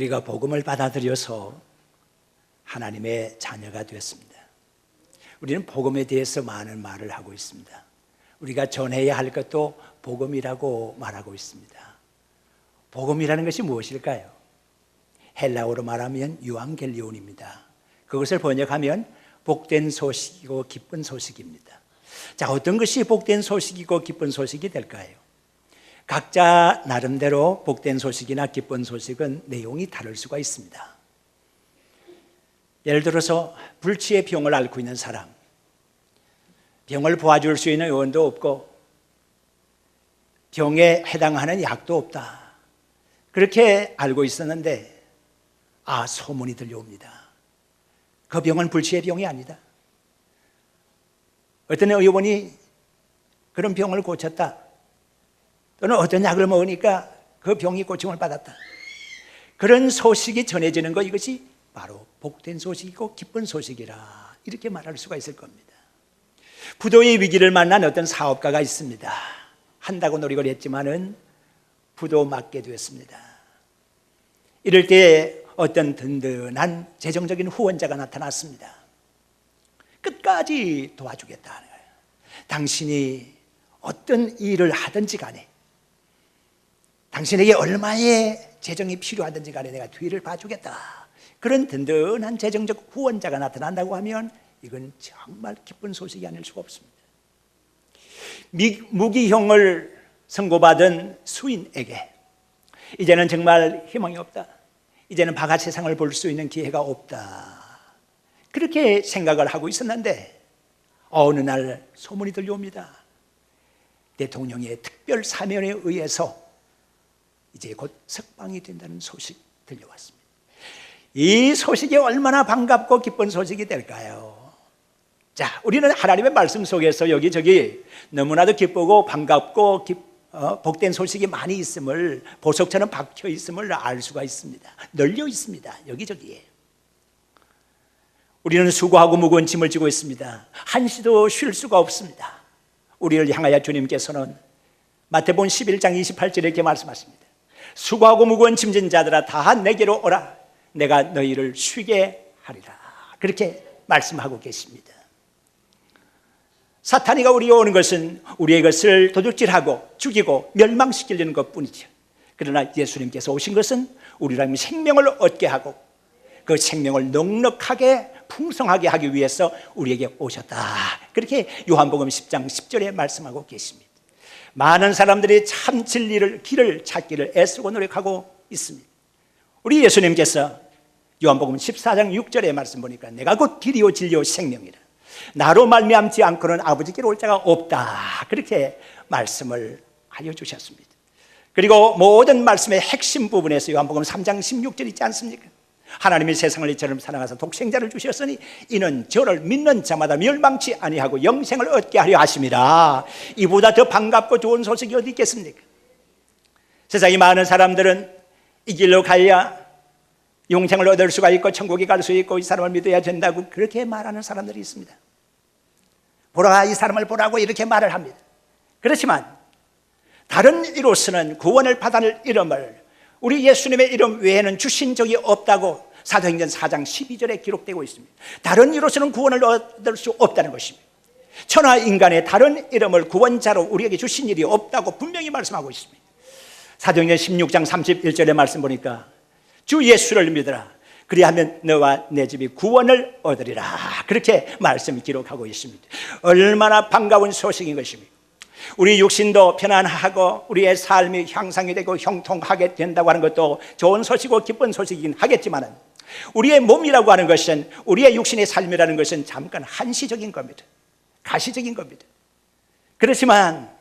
우리가 복음을 받아들여서 하나님의 자녀가 되었습니다. 우리는 복음에 대해서 많은 말을 하고 있습니다. 우리가 전해야 할 것도 복음이라고 말하고 있습니다. 복음이라는 것이 무엇일까요? 헬라어로 말하면 유앙겔리온입니다. 그것을 번역하면 복된 소식이고 기쁜 소식입니다. 자, 어떤 것이 복된 소식이고 기쁜 소식이 될까요? 각자 나름대로 복된 소식이나 기쁜 소식은 내용이 다를 수가 있습니다. 예를 들어서 불치의 병을 앓고 있는 사람, 병을 도와줄 수 있는 의원도 없고 병에 해당하는 약도 없다, 그렇게 알고 있었는데 소문이 들려옵니다. 그 병은 불치의 병이 아니다. 어떤 의원이 그런 병을 고쳤다, 또는 어떤 약을 먹으니까 그 병이 고침을 받았다, 그런 소식이 전해지는 것, 이것이 바로 복된 소식이고 기쁜 소식이라 이렇게 말할 수가 있을 겁니다. 부도의 위기를 만난 어떤 사업가가 있습니다. 한다고 노력을 했지만은 부도 맞게 되었습니다. 이럴 때 어떤 든든한 재정적인 후원자가 나타났습니다. 끝까지 도와주겠다 하는 거예요. 당신이 어떤 일을 하든지 간에, 당신에게 얼마의 재정이 필요하든지 간에 내가 뒤를 봐주겠다, 그런 든든한 재정적 후원자가 나타난다고 하면 이건 정말 기쁜 소식이 아닐 수가 없습니다. 무기형을 선고받은 수인에게 이제는 정말 희망이 없다, 이제는 바깥 세상을 볼 수 있는 기회가 없다, 그렇게 생각을 하고 있었는데 어느 날 소문이 들려옵니다. 대통령의 특별 사면에 의해서 이제 곧 석방이 된다는 소식 들려왔습니다. 이 소식이 얼마나 반갑고 기쁜 소식이 될까요? 자, 우리는 하나님의 말씀 속에서 여기저기 너무나도 기쁘고 반갑고 복된 소식이 많이 있음을, 보석처럼 박혀 있음을 알 수가 있습니다. 널려 있습니다. 여기저기에. 우리는 수고하고 무거운 짐을 지고 있습니다. 한시도 쉴 수가 없습니다. 우리를 향하여 주님께서는 마태복음 11장 28절에 이렇게 말씀하십니다. 수고하고 무거운 짐진 자들아 다 내게로 오라, 내가 너희를 쉬게 하리라, 그렇게 말씀하고 계십니다. 사탄이가 우리에게 오는 것은 우리의 것을 도둑질하고 죽이고 멸망시키려는 것뿐이죠. 그러나 예수님께서 오신 것은 우리라면 생명을 얻게 하고 그 생명을 넉넉하게 풍성하게 하기 위해서 우리에게 오셨다, 그렇게 요한복음 10장 10절에 말씀하고 계십니다. 많은 사람들이 참 진리를, 길을 찾기를 애쓰고 노력하고 있습니다. 우리 예수님께서 요한복음 14장 6절의 말씀 보니까 내가 곧 길이요 진리요 생명이라, 나로 말미암지 않고는 아버지께로 올 자가 없다, 그렇게 말씀을 하여 주셨습니다. 그리고 모든 말씀의 핵심 부분에서 요한복음 3장 16절 있지 않습니까? 하나님이 세상을 이처럼 사랑하사 독생자를 주셨으니 이는 저를 믿는 자마다 멸망치 아니하고 영생을 얻게 하려 하심이라. 이보다 더 반갑고 좋은 소식이 어디 있겠습니까? 세상에 많은 사람들은 이 길로 가야 영생을 얻을 수가 있고 천국에 갈 수 있고 이 사람을 믿어야 된다고 그렇게 말하는 사람들이 있습니다. 보라, 이 사람을 보라고 이렇게 말을 합니다. 그렇지만 다른 이로서는 구원을 받을 이름을 우리 예수님의 이름 외에는 주신 적이 없다고 사도행전 4장 12절에 기록되고 있습니다. 다른 이로서는 구원을 얻을 수 없다는 것입니다. 천하 인간의 다른 이름을 구원자로 우리에게 주신 일이 없다고 분명히 말씀하고 있습니다. 사도행전 16장 31절의 말씀 보니까 주 예수를 믿으라, 그리하면 너와 내 집이 구원을 얻으리라, 그렇게 말씀을 기록하고 있습니다. 얼마나 반가운 소식인 것입니다. 우리 육신도 편안하고 우리의 삶이 향상이 되고 형통하게 된다고 하는 것도 좋은 소식이고 기쁜 소식이긴 하겠지만 우리의 몸이라고 하는 것은, 우리의 육신의 삶이라는 것은 잠깐 한시적인 겁니다. 가시적인 겁니다. 그렇지만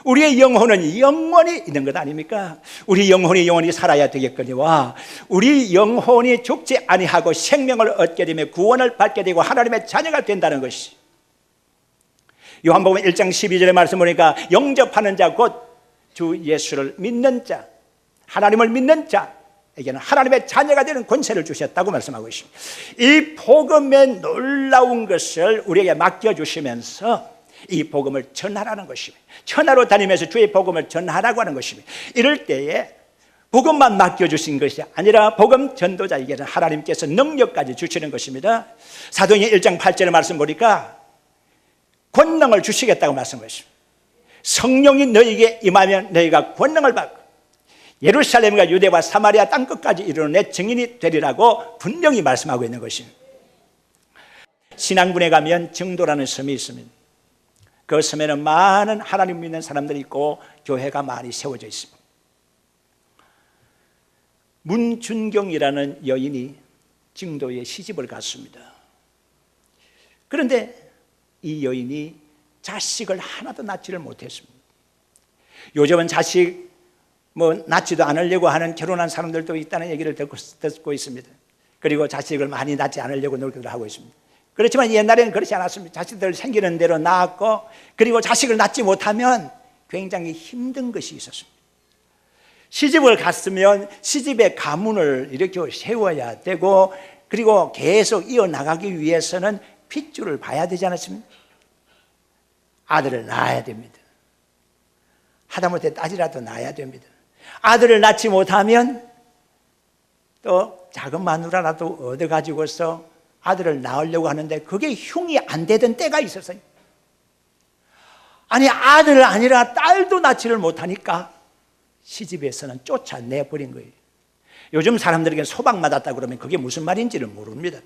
우리의 영혼은 영원히 있는 것 아닙니까? 우리 영혼이 영원히 살아야 되겠거니와 우리 영혼이 죽지 아니하고 생명을 얻게 되며 구원을 받게 되고 하나님의 자녀가 된다는 것이, 요한복음 1장 12절의 말씀 보니까 영접하는 자 곧 주 예수를 믿는 자, 하나님을 믿는 자에게는 하나님의 자녀가 되는 권세를 주셨다고 말씀하고 있습니다. 이 복음의 놀라운 것을 우리에게 맡겨주시면서 이 복음을 전하라는 것입니다. 천하로 다니면서 주의 복음을 전하라고 하는 것입니다. 이럴 때에 복음만 맡겨주신 것이 아니라 복음 전도자에게는 하나님께서 능력까지 주시는 것입니다. 사도행전 1장 8절의 말씀 보니까 권능을 주시겠다고 말씀하십니다. 성령이 너희에게 임하면 너희가 권능을 받고 예루살렘과 유대와 사마리아 땅끝까지 이르러 내 증인이 되리라고 분명히 말씀하고 있는 것입니다. 신앙군에 가면 증도라는 섬이 있습니다. 그 섬에는 많은 하나님 믿는 사람들이 있고 교회가 많이 세워져 있습니다. 문준경이라는 여인이 증도에 시집을 갔습니다. 그런데 이 여인이 자식을 하나도 낳지를 못했습니다. 요즘은 자식 낳지도 않으려고 하는 결혼한 사람들도 있다는 얘기를 듣고 있습니다. 그리고 자식을 많이 낳지 않으려고 노력을 하고 있습니다. 그렇지만 옛날에는 그렇지 않았습니다. 자식들 생기는 대로 낳았고, 그리고 자식을 낳지 못하면 굉장히 힘든 것이 있었습니다. 시집을 갔으면 시집의 가문을 이렇게 세워야 되고, 그리고 계속 이어나가기 위해서는 핏줄을 봐야 되지 않았습니까? 아들을 낳아야 됩니다. 하다못해 딸이라도 낳아야 됩니다. 아들을 낳지 못하면 또 작은 마누라라도 얻어가지고서 아들을 낳으려고 하는데 그게 흉이 안 되던 때가 있었어요. 아니, 아들 아니라 딸도 낳지를 못하니까 시집에서는 쫓아내버린 거예요. 요즘 사람들에게 소방 맞았다 그러면 그게 무슨 말인지를 모릅니다.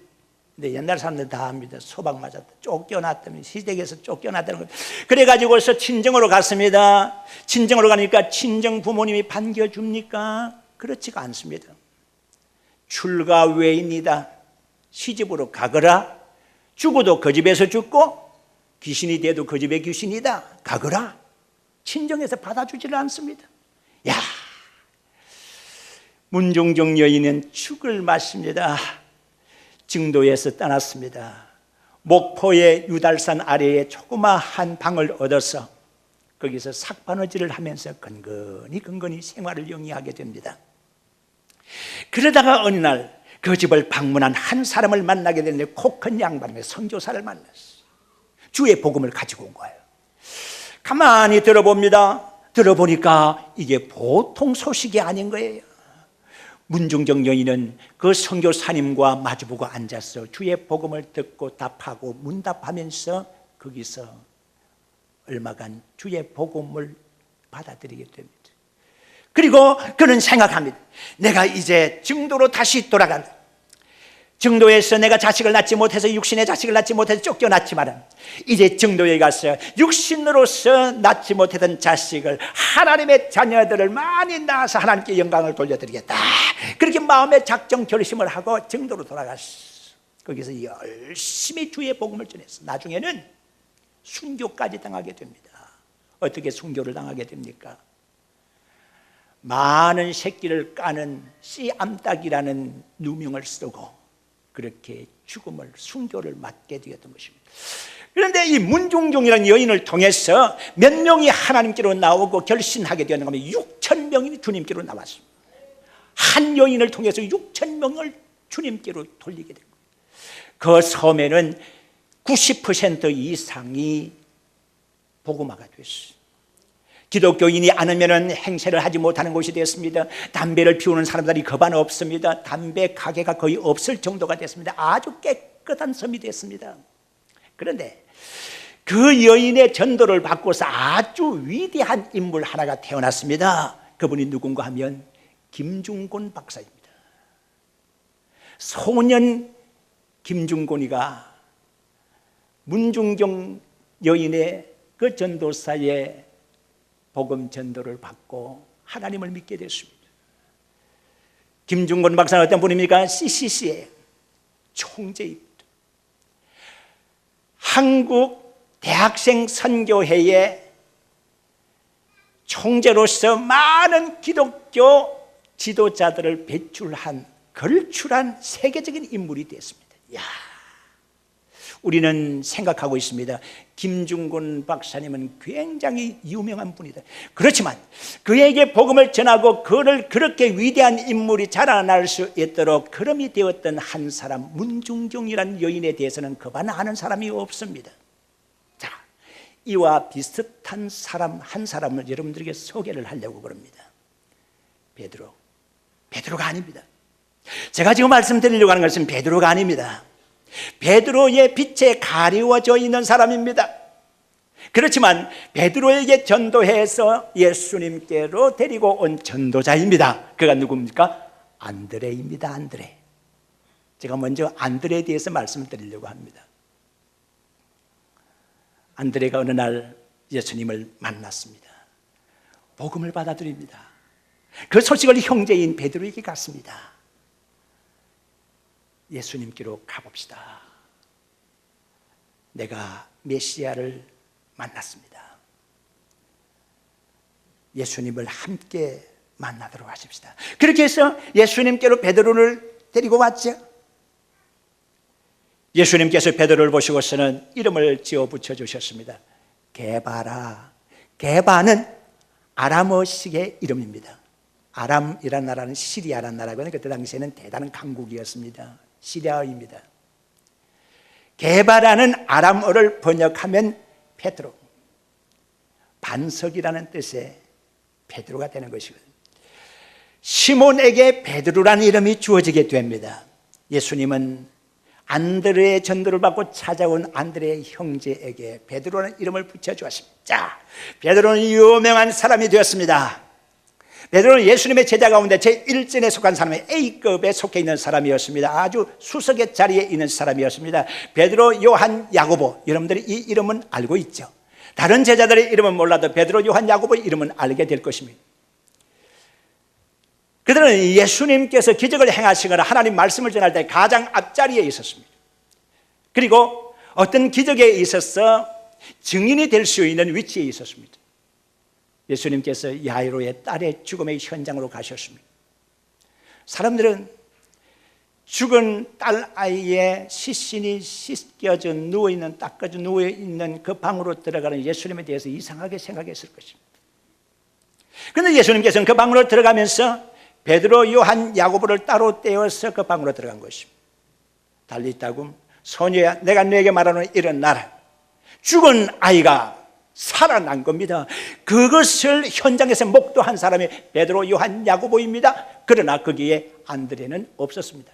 근데 옛날 사람들 다 압니다. 소방 맞았다, 쫓겨났다면, 시댁에서 쫓겨났다는 거예요. 그래가지고서 친정으로 갔습니다. 친정으로 가니까 친정 부모님이 반겨줍니까? 그렇지가 않습니다. 출가 외인이다, 시집으로 가거라, 죽어도 그 집에서 죽고 귀신이 돼도 그 집의 귀신이다, 가거라. 친정에서 받아주지를 않습니다. 야, 문종종 여인은 죽을 맞습니다. 증도에서 떠났습니다. 목포의 유달산 아래에 조그마한 방을 얻어서 거기서 삭바느질을 하면서 근근히 생활을 영위하게 됩니다. 그러다가 어느 날 그 집을 방문한 한 사람을 만나게 되는데, 코 큰 양반의 선교사를 만났어요. 주의 복음을 가지고 온 거예요. 가만히 들어봅니다. 들어보니까 이게 보통 소식이 아닌 거예요. 문중정 여인은 그 선교사님과 마주보고 앉아서 주의 복음을 듣고 답하고 문답하면서 거기서 얼마간 주의 복음을 받아들이게 됩니다. 그리고 그는 생각합니다. 내가 이제 증도로 다시 돌아간다. 증도에서 내가 자식을 낳지 못해서, 육신의 자식을 낳지 못해서 쫓겨났지만 이제 증도에 가서 육신으로서 낳지 못했던 자식을, 하나님의 자녀들을 많이 낳아서 하나님께 영광을 돌려드리겠다. 그렇게 마음의 작정 결심을 하고 증도로 돌아갔어. 거기서 열심히 주의 복음을 전했어. 나중에는 순교까지 당하게 됩니다. 어떻게 순교를 당하게 됩니까? 많은 새끼를 까는 씨암탉이라는 누명을 쓰고 그렇게 죽음을, 순교를 맞게 되었던 것입니다. 그런데 이 문종종이라는 여인을 통해서 몇 명이 하나님께로 나오고 결신하게 되었는가 하면 6천 명이 주님께로 나왔습니다. 한 여인을 통해서 6천 명을 주님께로 돌리게 된 거예요. 그 섬에는 90% 이상이 복음화가 됐어요. 기독교인이 않으면 행세를 하지 못하는 곳이 됐습니다. 담배를 피우는 사람들이 거반 없습니다. 담배 가게가 거의 없을 정도가 됐습니다. 아주 깨끗한 섬이 됐습니다. 그런데 그 여인의 전도를 받고서 아주 위대한 인물 하나가 태어났습니다. 그분이 누군가 하면 김중곤 박사입니다. 소년 김중곤이가 문중경 여인의 그 전도사의 복음 전도를 받고 하나님을 믿게 됐습니다. 김중곤 박사는 어떤 분입니까? CCC의 총재입니다. 한국 대학생 선교회의 총재로서 많은 기독교 지도자들을 배출한 걸출한 세계적인 인물이 됐습니다. 야, 우리는 생각하고 있습니다. 김중곤 박사님은 굉장히 유명한 분이다. 그렇지만 그에게 복음을 전하고 그를 그렇게 위대한 인물이 자라날 수 있도록 그름이 되었던 한 사람, 문중종이라는 여인에 대해서는 그만 아는 사람이 없습니다. 자, 이와 비슷한 사람 한 사람을 여러분들에게 소개를 하려고 그럽니다. 베드로. 베드로가 아닙니다. 제가 지금 말씀드리려고 하는 것은 베드로가 아닙니다. 베드로의 빛에 가리워져 있는 사람입니다. 그렇지만 베드로에게 전도해서 예수님께로 데리고 온 전도자입니다. 그가 누굽니까? 안드레입니다. 안드레. 제가 먼저 안드레에 대해서 말씀을 드리려고 합니다. 안드레가 어느 날 예수님을 만났습니다. 복음을 받아들입니다. 그 소식을 형제인 베드로에게 갔습니다. 예수님께로 가봅시다. 내가 메시아를 만났습니다. 예수님을 함께 만나도록 하십시다. 그렇게 해서 예수님께로 베드로를 데리고 왔죠. 예수님께서 베드로를 보시고서는 이름을 지어 붙여주셨습니다. 게바라. 게바는 아람어식의 이름입니다. 아람이라는 나라는 시리아라는 나라거든요. 그때 당시에는 대단한 강국이었습니다. 시리아어입니다. 게바라는 아람어를 번역하면 베드로, 반석이라는 뜻의 베드로가 되는 것이거든요. 시몬에게 베드로라는 이름이 주어지게 됩니다. 예수님은 안드레의 전도를 받고 찾아온 안드레의 형제에게 베드로라는 이름을 붙여주었습니다. 자, 베드로는 유명한 사람이 되었습니다. 베드로는 예수님의 제자 가운데 제1전에 속한 사람의 A급에 속해 있는 사람이었습니다. 아주 수석의 자리에 있는 사람이었습니다. 베드로, 요한, 야고보, 여러분들이 이 이름은 알고 있죠. 다른 제자들의 이름은 몰라도 베드로, 요한, 야고보의 이름은 알게 될 것입니다. 그들은 예수님께서 기적을 행하시거나 하나님 말씀을 전할 때 가장 앞자리에 있었습니다. 그리고 어떤 기적에 있어서 증인이 될 수 있는 위치에 있었습니다. 예수님께서 야이로의 딸의 죽음의 현장으로 가셨습니다. 사람들은 죽은 딸 아이의 시신이 씻겨져 누워있는, 닦아져 누워있는 그 방으로 들어가는 예수님에 대해서 이상하게 생각했을 것입니다. 그런데 예수님께서는 그 방으로 들어가면서 베드로, 요한, 야고보를 따로 떼어서 그 방으로 들어간 것입니다. 달리 있다고, 소녀야, 내가 너에게 말하는 일어나라. 죽은 아이가 살아난 겁니다. 그것을 현장에서 목도한 사람이 베드로, 요한, 야고보입니다. 그러나 거기에 안드레는 없었습니다.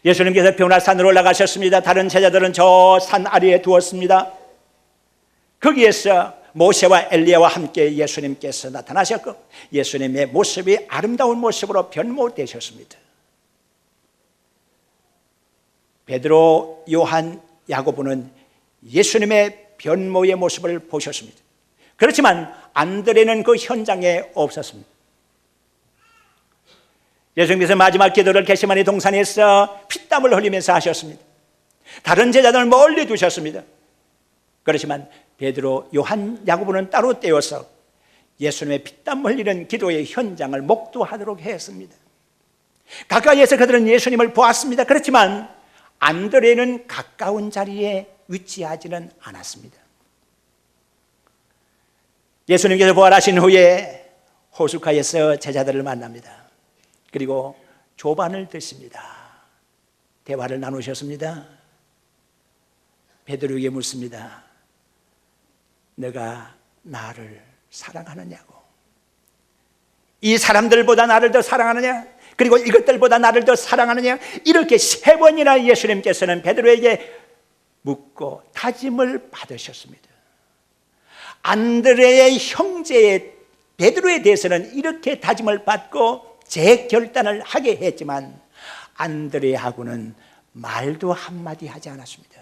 예수님께서 변화산으로 올라가셨습니다. 다른 제자들은 저 산 아래에 두었습니다. 거기에서 모세와 엘리야와 함께 예수님께서 나타나셨고 예수님의 모습이 아름다운 모습으로 변모되셨습니다. 베드로, 요한, 야고보는 예수님의 변모의 모습을 보셨습니다. 그렇지만 안드레는 그 현장에 없었습니다. 예수님께서 마지막 기도를 겟세마네 동산에서 피땀을 흘리면서 하셨습니다. 다른 제자들을 멀리 두셨습니다. 그렇지만 베드로, 요한, 야고보는 따로 떼어서 예수님의 피땀 흘리는 기도의 현장을 목도하도록 했습니다. 가까이에서 그들은 예수님을 보았습니다. 그렇지만 안드레는 가까운 자리에 위치하지는 않았습니다. 예수님께서 부활하신 후에 호숫가에서 제자들을 만납니다. 그리고 조반을 드십니다. 대화를 나누셨습니다. 베드로에게 묻습니다. 너가 나를 사랑하느냐고. 이 사람들보다 나를 더 사랑하느냐? 그리고 이것들보다 나를 더 사랑하느냐? 이렇게 3번이나 예수님께서는 베드로에게 묻고 다짐을 받으셨습니다. 안드레의 형제의 베드로에 대해서는 이렇게 다짐을 받고 재결단을 하게 했지만 안드레하고는 말도 한마디 하지 않았습니다.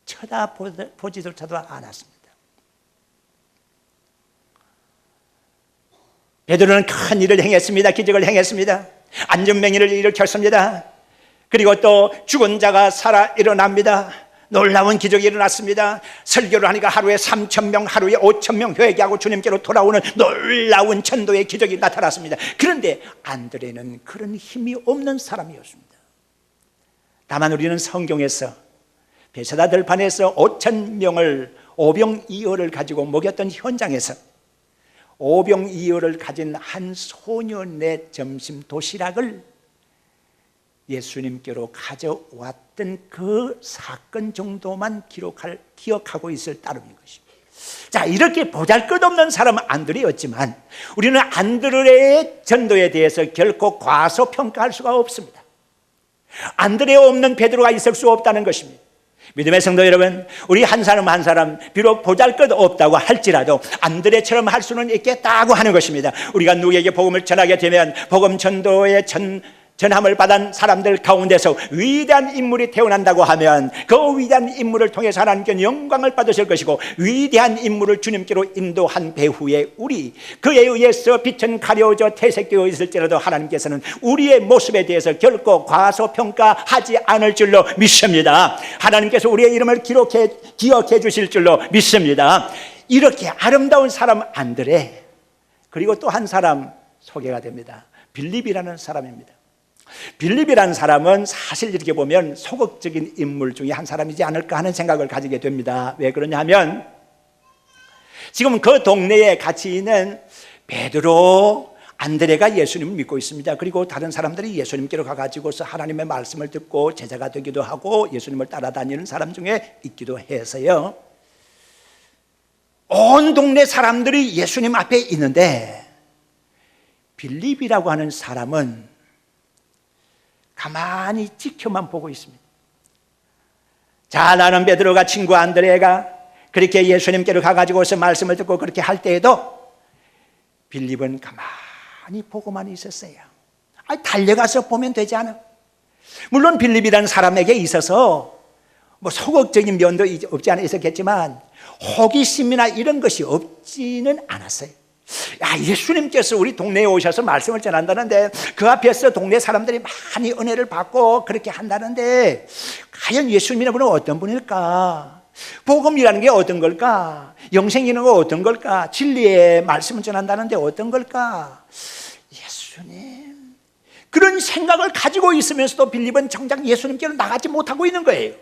쳐다보지조차도 않았습니다. 베드로는 큰 일을 행했습니다. 기적을 행했습니다. 안전명의를 일으켰습니다. 그리고 또 죽은 자가 살아 일어납니다. 놀라운 기적이 일어났습니다. 설교를 하니까 하루에 3,000명, 하루에 5,000명 회개하고 주님께로 돌아오는 놀라운 전도의 기적이 나타났습니다. 그런데 안드레는 그런 힘이 없는 사람이었습니다. 다만 우리는 성경에서 베세다 들판에서 5,000명을 오병이어를 가지고 먹였던 현장에서 오병이어를 가진 한 소년의 점심 도시락을 예수님께로 가져왔던 그 사건 정도만 기억하고 있을 따름인 것입니다. 자, 이렇게 보잘것없는 사람은 안드레였지만 우리는 안드레의 전도에 대해서 결코 과소평가할 수가 없습니다. 안드레 없는 베드로가 있을 수 없다는 것입니다. 믿음의 성도 여러분, 우리 한 사람 한 사람 비록 보잘것없다고 할지라도 안드레처럼 할 수는 있겠다고 하는 것입니다. 우리가 누구에게 복음을 전하게 되면 복음 전도의 전함을 받은 사람들 가운데서 위대한 인물이 태어난다고 하면 그 위대한 인물을 통해서 하나님께 영광을 받으실 것이고, 위대한 인물을 주님께로 인도한 배후에 우리 그에 의해서 빛은 가려져 퇴색되어 있을지라도 하나님께서는 우리의 모습에 대해서 결코 과소평가하지 않을 줄로 믿습니다. 하나님께서 우리의 이름을 기억해 주실 줄로 믿습니다. 이렇게 아름다운 사람 안드레, 그리고 또 한 사람 소개가 됩니다. 빌립이라는 사람입니다. 빌립이라는 사람은 사실 이렇게 보면 소극적인 인물 중에 한 사람이지 않을까 하는 생각을 가지게 됩니다. 왜 그러냐 하면 지금 그 동네에 같이 있는 베드로, 안드레가 예수님을 믿고 있습니다. 그리고 다른 사람들이 예수님께로 가가지고서 하나님의 말씀을 듣고 제자가 되기도 하고 예수님을 따라다니는 사람 중에 있기도 해서요, 온 동네 사람들이 예수님 앞에 있는데 빌립이라고 하는 사람은 가만히 지켜만 보고 있습니다. 자, 나는 베드로가 친구 안드레가 그렇게 예수님께로 가가지고서 말씀을 듣고 그렇게 할 때에도 빌립은 가만히 보고만 있었어요. 달려가서 보면 되지 않아? 물론 빌립이라는 사람에게 있어서 뭐 소극적인 면도 없지 않아 있었겠지만 호기심이나 이런 것이 없지는 않았어요. 예수님께서 우리 동네에 오셔서 말씀을 전한다는데 그 앞에서 동네 사람들이 많이 은혜를 받고 그렇게 한다는데 과연 예수님이라는 분은 어떤 분일까? 복음이라는 게 어떤 걸까? 영생이라는 건 어떤 걸까? 진리의 말씀을 전한다는데 어떤 걸까? 예수님, 그런 생각을 가지고 있으면서도 빌립은 정작 예수님께로 나가지 못하고 있는 거예요.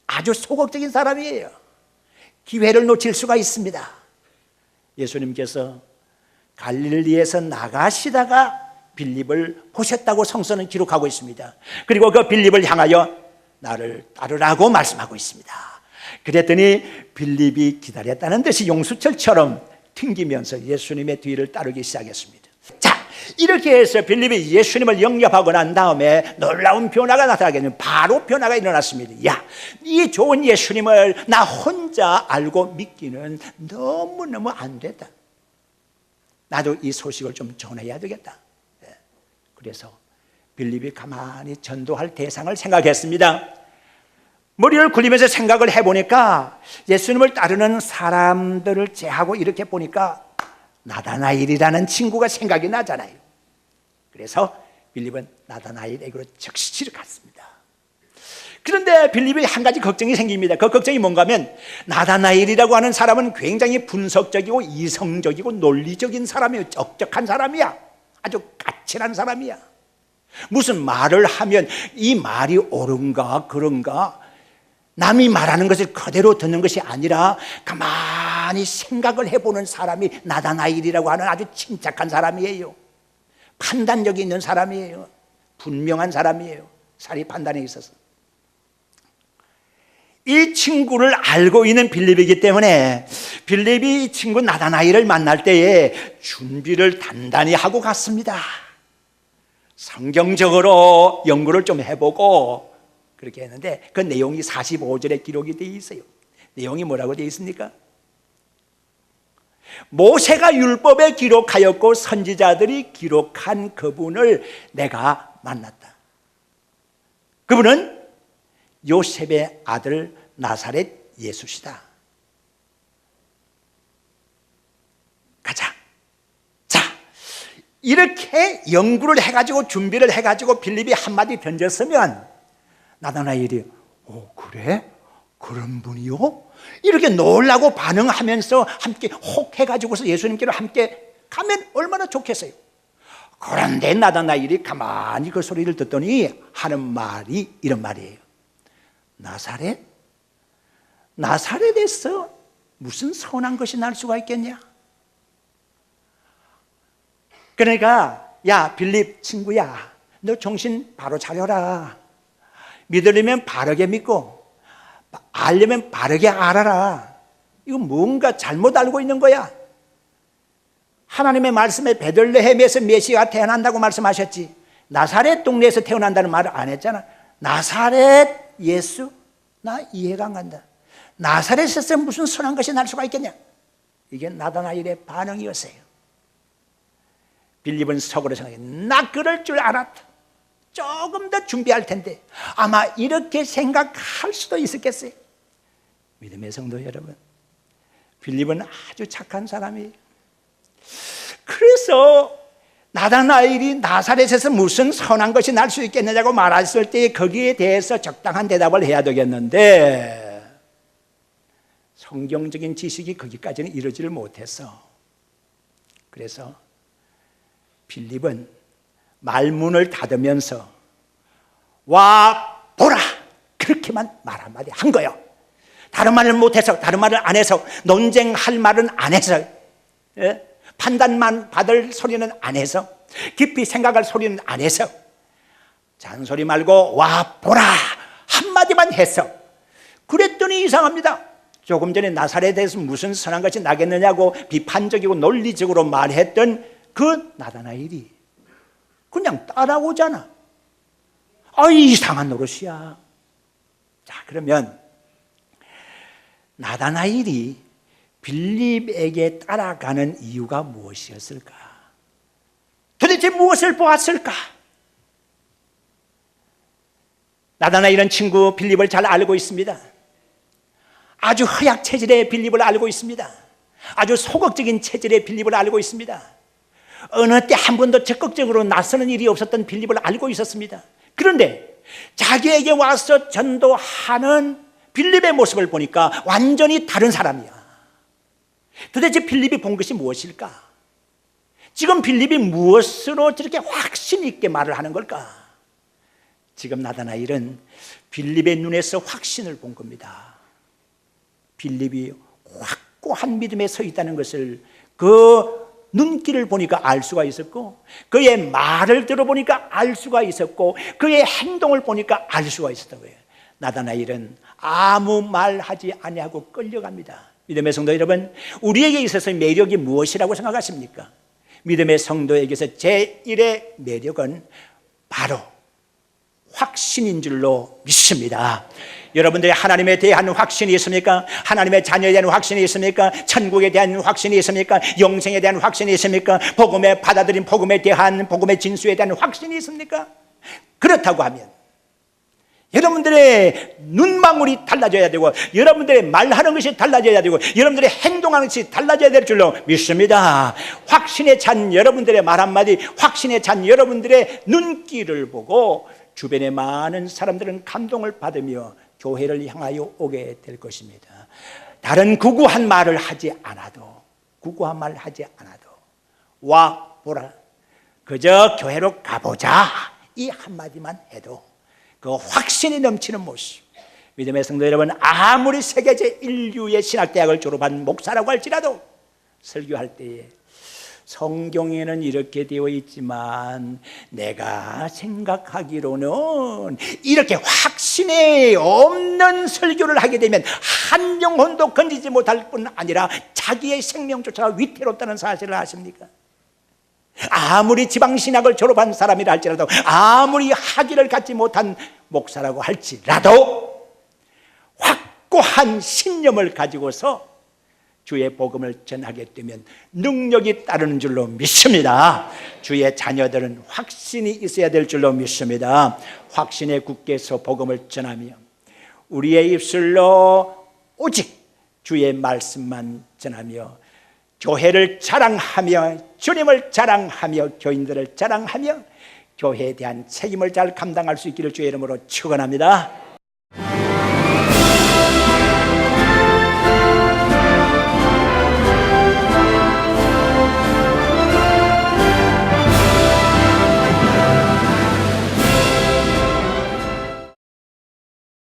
아주 소극적인 사람이에요. 기회를 놓칠 수가 있습니다. 예수님께서 갈릴리에서 나가시다가 빌립을 보셨다고 성서는 기록하고 있습니다. 그리고 그 빌립을 향하여 나를 따르라고 말씀하고 있습니다. 그랬더니 빌립이 기다렸다는 듯이 용수철처럼 튕기면서 예수님의 뒤를 따르기 시작했습니다. 자, 이렇게 해서 빌립이 예수님을 영접하고 난 다음에 놀라운 변화가 나타나겠네요. 바로 변화가 일어났습니다. 이 좋은 예수님을 나 혼자 알고 믿기는 너무너무 안 된다. 나도 이 소식을 좀 전해야 되겠다. 그래서 빌립이 가만히 전도할 대상을 생각했습니다. 머리를 굴리면서 생각을 해보니까 예수님을 따르는 사람들을 제하고 이렇게 보니까 나다나엘이라는 친구가 생각이 나잖아요. 그래서 빌립은 나다나엘에게로 즉시 갔습니다. 그런데 빌립이 한 가지 걱정이 생깁니다. 그 걱정이 뭔가 하면 나다나엘이라고 하는 사람은 굉장히 분석적이고 이성적이고 논리적인 사람이에요. 적적한 사람이야. 아주 까칠한 사람이야. 무슨 말을 하면 이 말이 옳은가 그런가 남이 말하는 것을 그대로 듣는 것이 아니라 가만히 생각을 해보는 사람이 나다나엘이라고 하는 아주 침착한 사람이에요. 판단력이 있는 사람이에요. 분명한 사람이에요. 사리 판단에 있어서. 이 친구를 알고 있는 빌립이기 때문에 빌립이 이 친구 나다나엘을 만날 때에 준비를 단단히 하고 갔습니다. 성경적으로 연구를 좀 해보고 그렇게 했는데 그 내용이 45절에 기록이 되어 있어요. 내용이 뭐라고 되어 있습니까? 모세가 율법에 기록하였고 선지자들이 기록한 그분을 내가 만났다. 그분은 요셉의 아들 나사렛 예수시다. 가자. 자, 이렇게 연구를 해가지고 준비를 해가지고 빌립이 한마디 던졌으면 나다나엘이 그래? 그런 분이요? 이렇게 놀라고 반응하면서 함께 혹해가지고서 예수님께로 함께 가면 얼마나 좋겠어요. 그런데 나다나엘이 가만히 그 소리를 듣더니 하는 말이 이런 말이에요. 나사렛? 나사렛에서 무슨 선한 것이 날 수가 있겠냐? 그러니까 야 빌립 친구야, 너 정신 바로 차려라. 믿으려면 바르게 믿고 알려면 바르게 알아라. 이거 뭔가 잘못 알고 있는 거야. 하나님의 말씀에 베들레헴에서 메시아가 태어난다고 말씀하셨지, 나사렛 동네에서 태어난다는 말을 안 했잖아. 나사렛 예수? 나 이해가 안 간다. 나사렛에서 무슨 선한 것이 날 수가 있겠냐? 이게 나다나엘의 반응이었어요. 빌립은 속으로 생각해, 나 그럴 줄 알았다. 조금 더 준비할 텐데. 아마 이렇게 생각할 수도 있었겠어요. 믿음의 성도 여러분, 빌립은 아주 착한 사람이에요. 그래서 나다나엘이 나사렛에서 무슨 선한 것이 날 수 있겠느냐고 말했을 때 거기에 대해서 적당한 대답을 해야 되겠는데, 성경적인 지식이 거기까지는 이르지를 못했어. 그래서 빌립은 말문을 닫으면서 와 보라, 그렇게만 말 한마디 한 거예요. 다른 말을 못해서, 다른 말을 안 해서, 논쟁할 말은 안 해서, 판단만 받을 소리는 안 해서, 깊이 생각할 소리는 안 해서, 잔소리 말고 와 보라 한마디만 했어. 그랬더니 이상합니다. 조금 전에 나사렛에서 무슨 선한 것이 나겠느냐고 비판적이고 논리적으로 말했던 그 나다나엘이 그냥 따라오잖아. 이상한 노릇이야. 자, 그러면 나다나엘이 빌립에게 따라가는 이유가 무엇이었을까? 도대체 무엇을 보았을까? 나다나엘은 친구 빌립을 잘 알고 있습니다. 아주 허약 체질의 빌립을 알고 있습니다. 아주 소극적인 체질의 빌립을 알고 있습니다. 어느 때 한 번도 적극적으로 나서는 일이 없었던 빌립을 알고 있었습니다. 그런데 자기에게 와서 전도하는 빌립의 모습을 보니까 완전히 다른 사람이야. 도대체 빌립이 본 것이 무엇일까? 지금 빌립이 무엇으로 저렇게 확신 있게 말을 하는 걸까? 지금 나다나엘은 빌립의 눈에서 확신을 본 겁니다. 빌립이 확고한 믿음에 서 있다는 것을 그 눈길을 보니까 알 수가 있었고, 그의 말을 들어보니까 알 수가 있었고, 그의 행동을 보니까 알 수가 있었던 거예요. 나다나엘은 아무 말하지 아니하고 끌려갑니다. 믿음의 성도 여러분, 우리에게 있어서 매력이 무엇이라고 생각하십니까? 믿음의 성도에게서 제1의 매력은 바로 확신인 줄로 믿습니다. 여러분들이 하나님에 대한 확신이 있습니까? 하나님의 자녀에 대한 확신이 있습니까? 천국에 대한 확신이 있습니까? 영생에 대한 확신이 있습니까? 복음에 받아들인 복음에 대한, 복음의 진수에 대한 확신이 있습니까? 그렇다고 하면 여러분들의 눈망울이 달라져야 되고, 여러분들의 말하는 것이 달라져야 되고, 여러분들의 행동하는 것이 달라져야 될 줄로 믿습니다. 확신에 찬 여러분들의 말 한마디, 확신에 찬 여러분들의 눈길을 보고 주변의 많은 사람들은 감동을 받으며 교회를 향하여 오게 될 것입니다. 다른 구구한 말을 하지 않아도, 구구한 말을 하지 않아도 와 보라, 그저 교회로 가보자, 이 한마디만 해도 그 확신이 넘치는 모습. 믿음의 성도 여러분, 아무리 세계적 인류의 신학대학을 졸업한 목사라고 할지라도 설교할 때에 성경에는 이렇게 되어 있지만 내가 생각하기로는, 이렇게 확신이 없는 설교를 하게 되면 한 영혼도 건지지 못할 뿐 아니라 자기의 생명조차 위태롭다는 사실을 아십니까? 아무리 지방신학을 졸업한 사람이라 할지라도, 아무리 학위를 갖지 못한 목사라고 할지라도 확고한 신념을 가지고서 주의 복음을 전하게 되면 능력이 따르는 줄로 믿습니다. 주의 자녀들은 확신이 있어야 될 줄로 믿습니다. 확신에 굳게서 복음을 전하며 우리의 입술로 오직 주의 말씀만 전하며 교회를 자랑하며 주님을 자랑하며 교인들을 자랑하며 교회에 대한 책임을 잘 감당할 수 있기를 주의 이름으로 축원합니다.